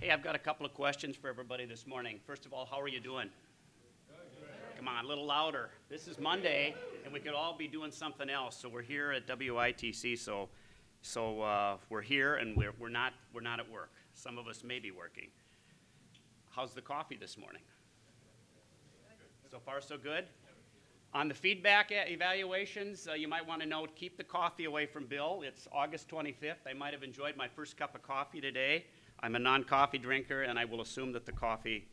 Hey, I've got a couple of questions for everybody this morning. First of all, how are you doing? Come on, a little louder. This is Monday, and we could all be doing something else. So we're here at WITC. So we're here, and we're not at work. Some of us may be working. How's the coffee this morning? So far, so good. On the feedback evaluations, you might want to note, keep the coffee away from Bill. It's August 25th. I might have enjoyed my first cup of coffee today. I'm a non-coffee drinker, and I will assume that the coffee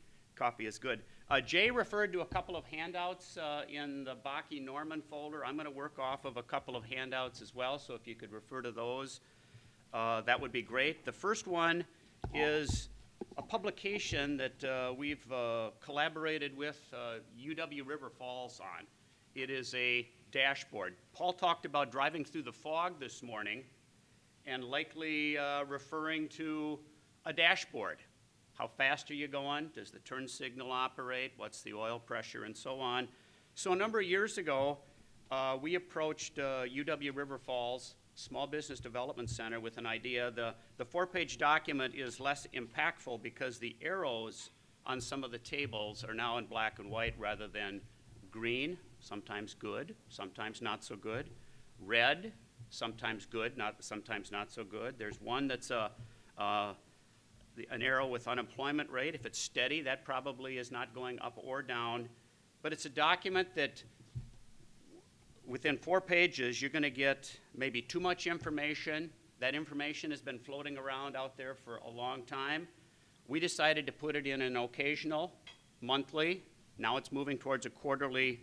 is good. Jay referred to a couple of handouts in the Bakke Norman folder. I'm going to work off of a couple of handouts as well, so if you could refer to those, that would be great. The first one is a publication that we've collaborated with UW River Falls on. It is a dashboard. Paul talked about driving through the fog this morning and likely referring to a dashboard. How fast are you going? Does the turn signal operate? What's the oil pressure, and so on? So a number of years ago, we approached UW River Falls Small Business Development Center with an idea. The four-page document is less impactful because the arrows on some of the tables are now in black and white rather than green, sometimes good, sometimes not so good, red, sometimes good, sometimes not so good. There's one that's an arrow with unemployment rate. If it's steady, that probably is not going up or down. But it's a document that within 4 pages, you're going to get maybe too much information. That information has been floating around out there for a long time. We decided to put it in an occasional, monthly. Now it's moving towards a quarterly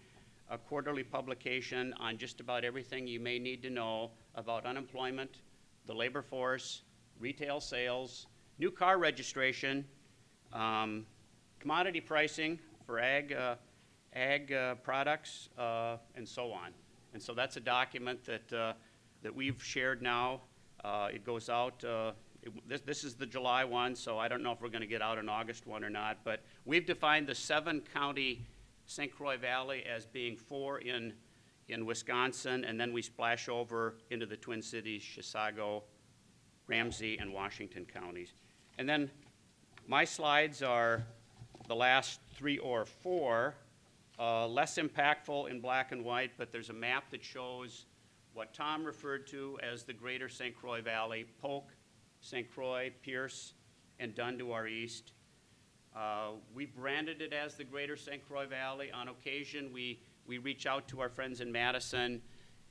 publication on just about everything you may need to know about unemployment, the labor force, retail sales, new car registration, commodity pricing for ag products, and so on. And so that's a document that we've shared now. It goes out, this is the July one, so I don't know if we're going to get out an August one or not, but we've defined the 7-county St. Croix Valley as being 4 in Wisconsin, and then we splash over into the Twin Cities, Chisago, Ramsey, and Washington counties. And then my slides are the last 3 or 4, less impactful in black and white, but there's a map that shows what Tom referred to as the greater St. Croix Valley, Polk, St. Croix, Pierce, and Dunn to our east. We branded it as the greater St. Croix Valley. On occasion, we reach out to our friends in Madison,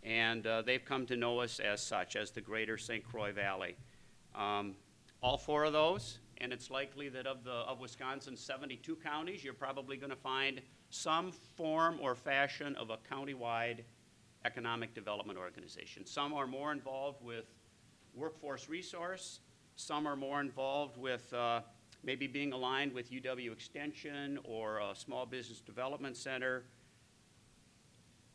and they've come to know us as such, as the greater St. Croix Valley. All 4 of those, and it's likely that of Wisconsin's 72 counties, you're probably going to find some form or fashion of a countywide economic development organization. Some are more involved with workforce resource. Some are more involved with maybe being aligned with UW Extension or a small business development center.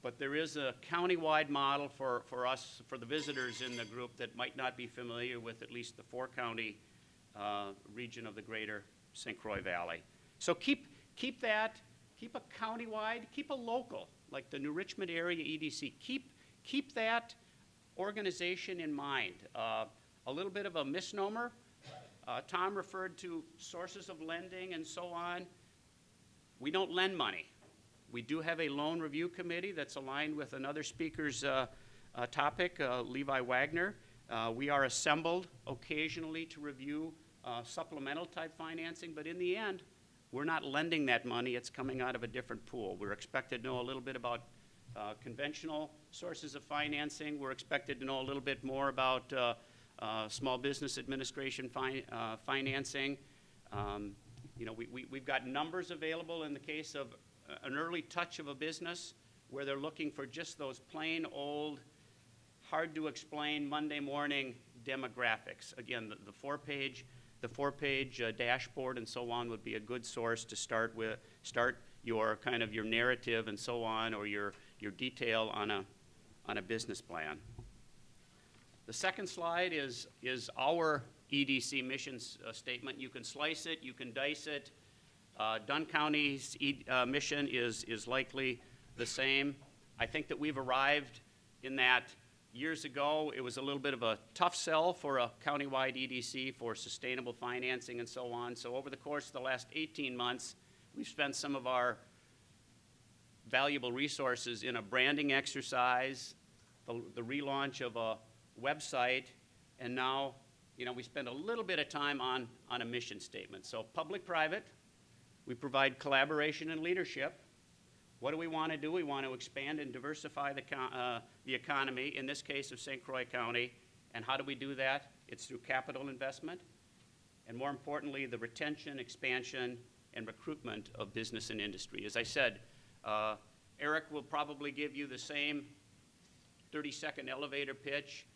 But there is a countywide model for us, for the visitors in the group that might not be familiar with at least the 4-county region of the greater St. Croix Valley. So keep that, keep a countywide, keep a local, like the New Richmond area EDC. Keep that organization in mind. A little bit of a misnomer. Tom referred to sources of lending and so on. We don't lend money. We do have a loan review committee that's aligned with another speaker's topic, Levi Wagner. We are assembled occasionally to review supplemental type financing, but in the end, we're not lending that money. It's coming out of a different pool. We're expected to know a little bit about conventional sources of financing. We're expected to know a little bit more about Small Business Administration financing. We've got numbers available in the case of an early touch of a business where they're looking for just those plain old, hard to explain Monday morning demographics. Again, the 4-page dashboard and so on would be a good source to start your kind of your narrative and so on, or your detail on a business plan. The second slide is our EDC mission statement. You can slice it, you can dice it. Dunn County's mission is likely the same. I think that we've arrived in that Years ago, it was a little bit of a tough sell for a countywide EDC for sustainable financing and so on. So over the course of the last 18 months, we've spent some of our valuable resources in a branding exercise, the relaunch of a website, and now, we spend a little bit of time on a mission statement. So public-private, we provide collaboration and leadership. What do we want to do? We want to expand and diversify the economy, in this case of St. Croix County. And how do we do that? It's through capital investment, and more importantly, the retention, expansion, and recruitment of business and industry. As I said, Eric will probably give you the same 30-second elevator pitch.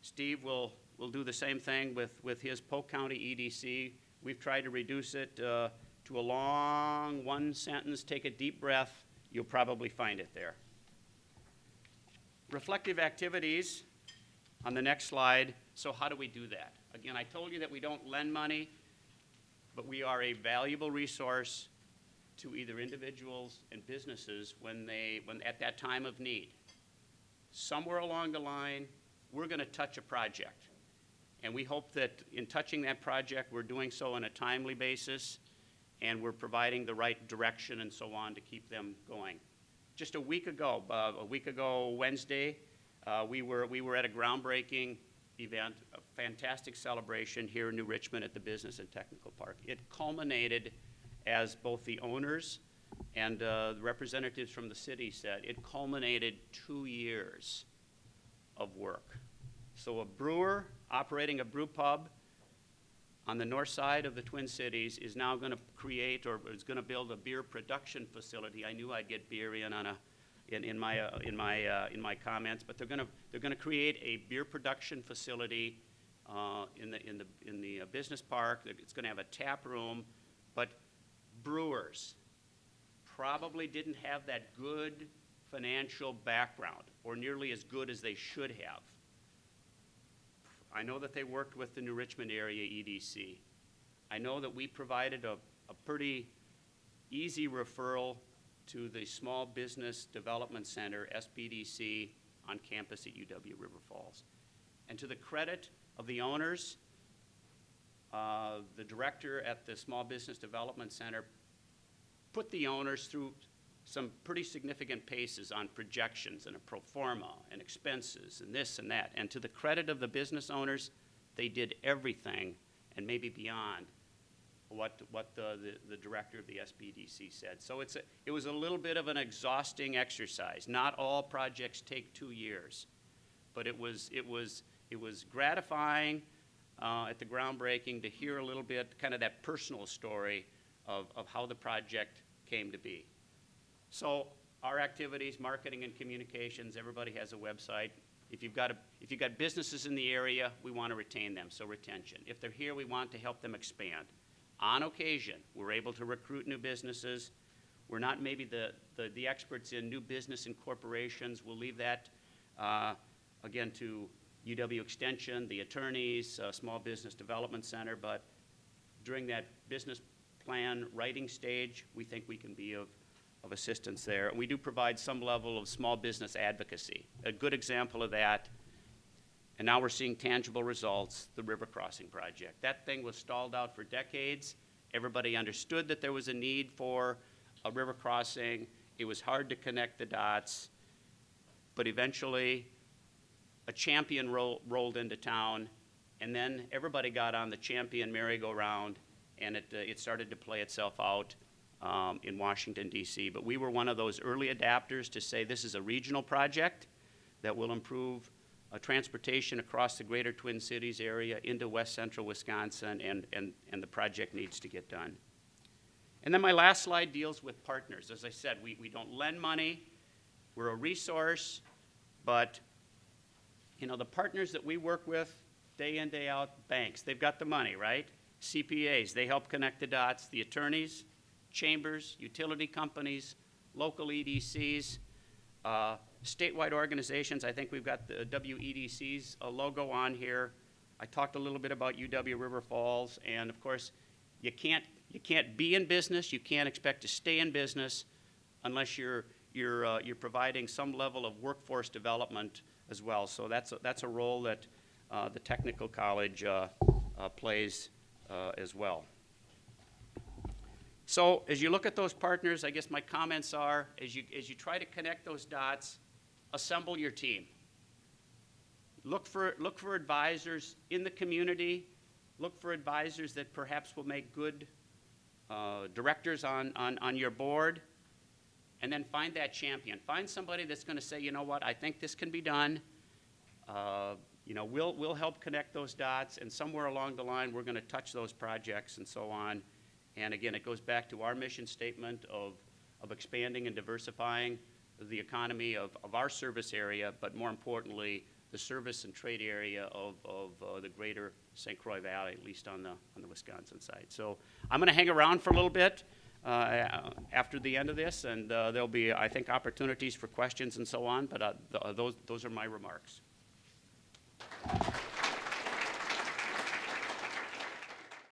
Steve will do the same thing with his Polk County EDC. We've tried to reduce it to a long one sentence. Take a deep breath. You'll probably find it there. Reflective activities on the next slide. So how do we do that? Again, I told you that we don't lend money, but we are a valuable resource to either individuals and businesses when at that time of need. Somewhere along the line, we're going to touch a project. And we hope that in touching that project, we're doing so on a timely basis, and we're providing the right direction and so on to keep them going. Just a week ago Wednesday, we were at a groundbreaking event, a fantastic celebration here in New Richmond at the Business and Technical Park. It culminated, as both the owners and the representatives from the city said, it culminated 2 years of work. So a brewer operating a brew pub on the north side of the Twin Cities is now going to create, or is going to build, a beer production facility. I knew I'd get beer in my comments, but they're going to create a beer production facility in the business park. It's going to have a tap room, but brewers probably didn't have that good financial background, or nearly as good as they should have. I know that they worked with the New Richmond area EDC. I know that we provided a pretty easy referral to the Small Business Development Center, SBDC, on campus at UW River Falls. And to the credit of the owners, the director at the Small Business Development Center put the owners through some pretty significant paces on projections and a pro forma and expenses and this and that. And to the credit of the business owners, they did everything and maybe beyond what the director of the SBDC said. So it was a little bit of an exhausting exercise. Not all projects take 2 years, but it was gratifying at the groundbreaking to hear a little bit, kind of that personal story of how the project came to be. So our activities, marketing and communications, everybody has a website. If you've got businesses in the area, we want to retain them, so retention. If they're here, we want to help them expand. On occasion, we're able to recruit new businesses. We're not maybe the experts in new business and corporations. We'll leave that, again, to UW Extension, the attorneys, Small Business Development Center, but during that business plan writing stage, we think we can be of assistance there. And we do provide some level of small business advocacy. A good example of that, and now we're seeing tangible results, the river crossing project. That thing was stalled out for decades. Everybody understood that there was a need for a river crossing. It was hard to connect the dots, but eventually a champion rolled into town, and then everybody got on the champion merry-go-round, and it started to play itself out in Washington, D.C. But we were one of those early adapters to say this is a regional project that will improve transportation across the greater Twin Cities area into west central Wisconsin, and the project needs to get done. And then my last slide deals with partners. As I said, we don't lend money. We're a resource, but the partners that we work with day in, day out, banks, they've got the money, right? CPAs, they help connect the dots. The attorneys, chambers, utility companies, local EDCs, statewide organizations. I think we've got the WEDC's logo on here. I talked a little bit about UW River Falls, and of course, you can't be in business, you can't expect to stay in business unless you're providing some level of workforce development as well. So that's a role that the technical college plays as well. So as you look at those partners, I guess my comments are, as you try to connect those dots, assemble your team. Look for advisors in the community. Look for advisors that perhaps will make good directors on your board. And then find that champion. Find somebody that's going to say, you know what, I think this can be done. You know, we'll help connect those dots, and somewhere along the line, we're going to touch those projects and so on. And again, it goes back to our mission statement of expanding and diversifying the economy of our service area, but more importantly, the service and trade area of the greater St. Croix Valley, at least on the Wisconsin side. So I'm going to hang around for a little bit after the end of this, and there'll be, I think, opportunities for questions and so on, but those are my remarks.